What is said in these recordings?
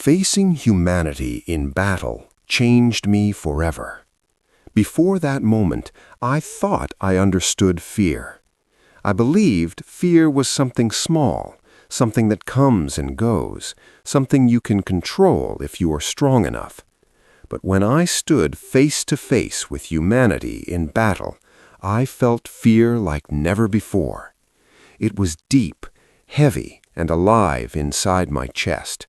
Facing humanity in battle changed me forever. Before that moment, I thought I understood fear. I believed fear was something small, something that comes and goes, something you can control if you are strong enough. But when I stood face to face with humanity in battle, I felt fear like never before. It was deep, heavy, and alive inside my chest.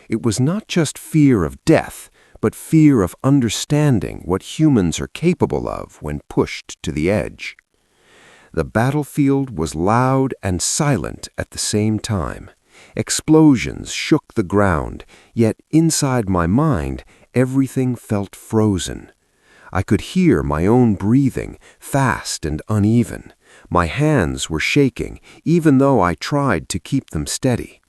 It was not just fear of death, but fear of understanding what humans are capable of when pushed to the edge. The battlefield was loud and silent at the same time. Explosions shook the ground, yet inside my mind, everything felt frozen. I could hear my own breathing, fast and uneven. My hands were shaking, even though I tried to keep them steady.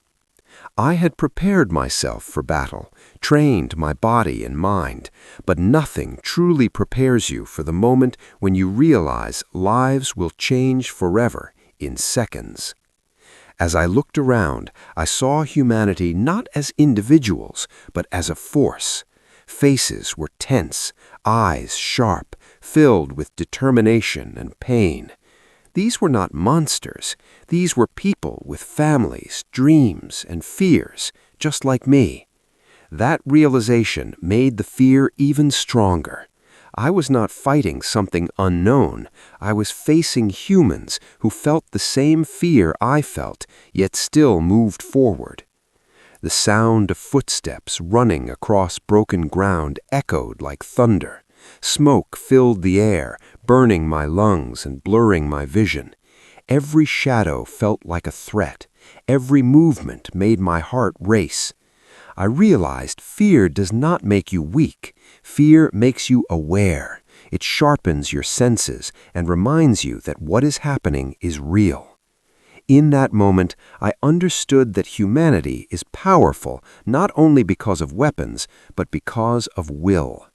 I had prepared myself for battle, trained my body and mind, but nothing truly prepares you for the moment when you realize lives will change forever in seconds. As I looked around, I saw humanity not as individuals, but as a force. Faces were tense, eyes sharp, filled with determination and pain. These were not monsters. These were people with families, dreams, and fears, just like me. That realization made the fear even stronger. I was not fighting something unknown. I was facing humans who felt the same fear I felt, yet still moved forward. The sound of footsteps running across broken ground echoed like thunder. Smoke filled the air, burning my lungs and blurring my vision. Every shadow felt like a threat. Every movement made my heart race. I realized fear does not make you weak. Fear makes you aware. It sharpens your senses and reminds you that what is happening is real. In that moment, I understood that humanity is powerful not only because of weapons, but because of will.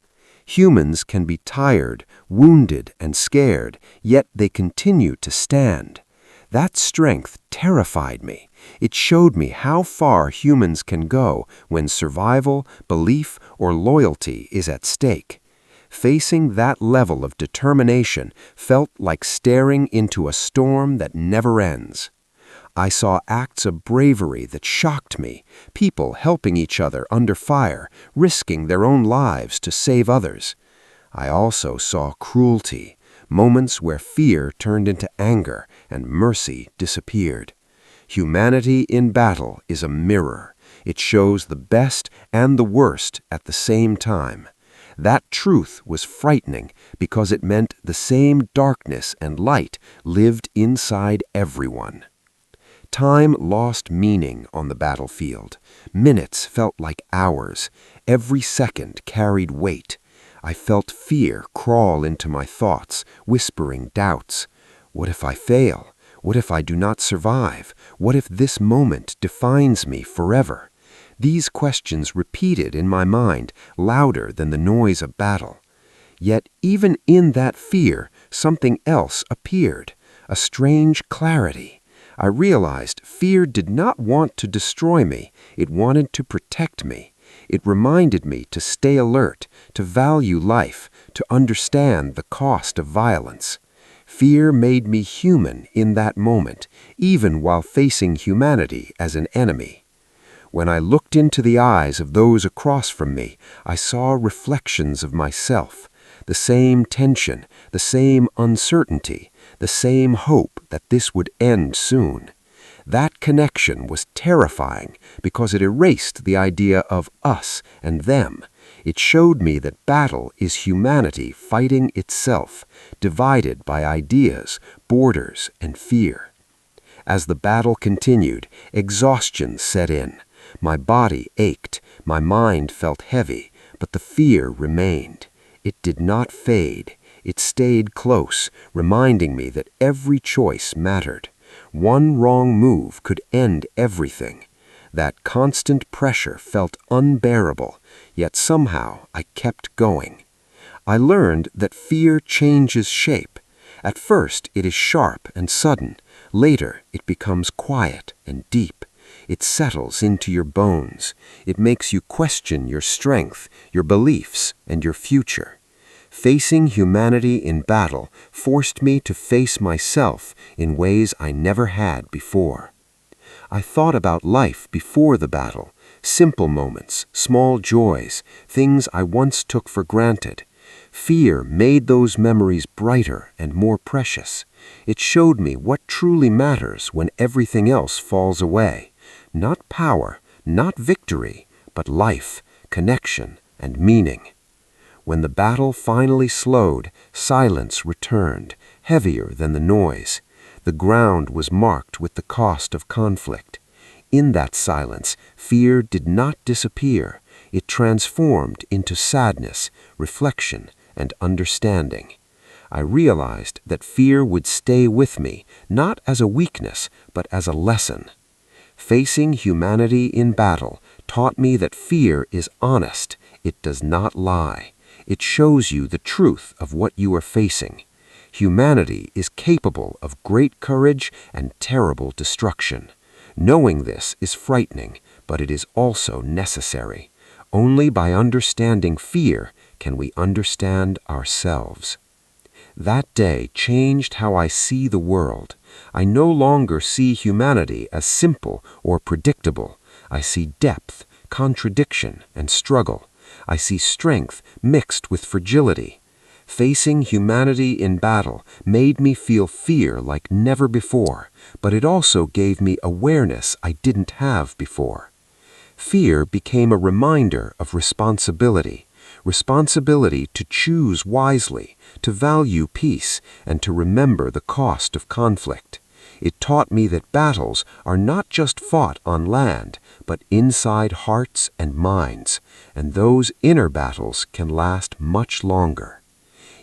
Humans can be tired, wounded, and scared, yet they continue to stand. That strength terrified me. It showed me how far humans can go when survival, belief, or loyalty is at stake. Facing that level of determination felt like staring into a storm that never ends. I saw acts of bravery that shocked me, people helping each other under fire, risking their own lives to save others. I also saw cruelty, moments where fear turned into anger and mercy disappeared. Humanity in battle is a mirror. It shows the best and the worst at the same time. That truth was frightening because it meant the same darkness and light lived inside everyone. Time lost meaning on the battlefield. Minutes felt like hours. Every second carried weight. I felt fear crawl into my thoughts, whispering doubts. What if I fail? What if I do not survive? What if this moment defines me forever? These questions repeated in my mind, louder than the noise of battle. Yet even in that fear, something else appeared, a strange clarity. I realized fear did not want to destroy me. It wanted to protect me. It reminded me to stay alert, to value life, to understand the cost of violence. Fear made me human in that moment, even while facing humanity as an enemy. When I looked into the eyes of those across from me, I saw reflections of myself. The same tension, the same uncertainty, the same hope that this would end soon. That connection was terrifying because it erased the idea of us and them. It showed me that battle is humanity fighting itself, divided by ideas, borders, and fear. As the battle continued, exhaustion set in. My body ached, my mind felt heavy, but the fear remained. It did not fade. It stayed close, reminding me that every choice mattered. One wrong move could end everything. That constant pressure felt unbearable, yet somehow I kept going. I learned that fear changes shape. At first it is sharp and sudden. Later it becomes quiet and deep. It settles into your bones. It makes you question your strength, your beliefs, and your future. Facing humanity in battle forced me to face myself in ways I never had before. I thought about life before the battle, simple moments, small joys, things I once took for granted. Fear made those memories brighter and more precious. It showed me what truly matters when everything else falls away. Not power, not victory, but life, connection, and meaning. When the battle finally slowed, silence returned, heavier than the noise. The ground was marked with the cost of conflict. In that silence, fear did not disappear. It transformed into sadness, reflection, and understanding. I realized that fear would stay with me, not as a weakness, but as a lesson. Facing humanity in battle taught me that fear is honest. It does not lie. It shows you the truth of what you are facing. Humanity is capable of great courage and terrible destruction. Knowing this is frightening, but it is also necessary. Only by understanding fear can we understand ourselves. That day changed how I see the world. I no longer see humanity as simple or predictable. I see depth, contradiction, and struggle. I see strength mixed with fragility. Facing humanity in battle made me feel fear like never before, but it also gave me awareness I didn't have before. Fear became a reminder of responsibility to choose wisely, to value peace, and to remember the cost of conflict. It taught me that battles are not just fought on land, but inside hearts and minds, and those inner battles can last much longer.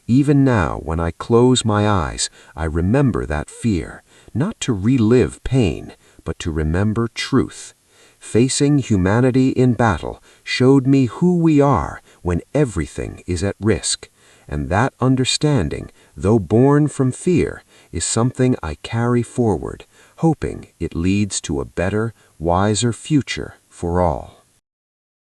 Even now, when I close my eyes, I remember that fear, not to relive pain, but to remember truth. Facing humanity in battle showed me who we are when everything is at risk, and that understanding, though born from fear, is something I carry forward, hoping it leads to a better, wiser future for all.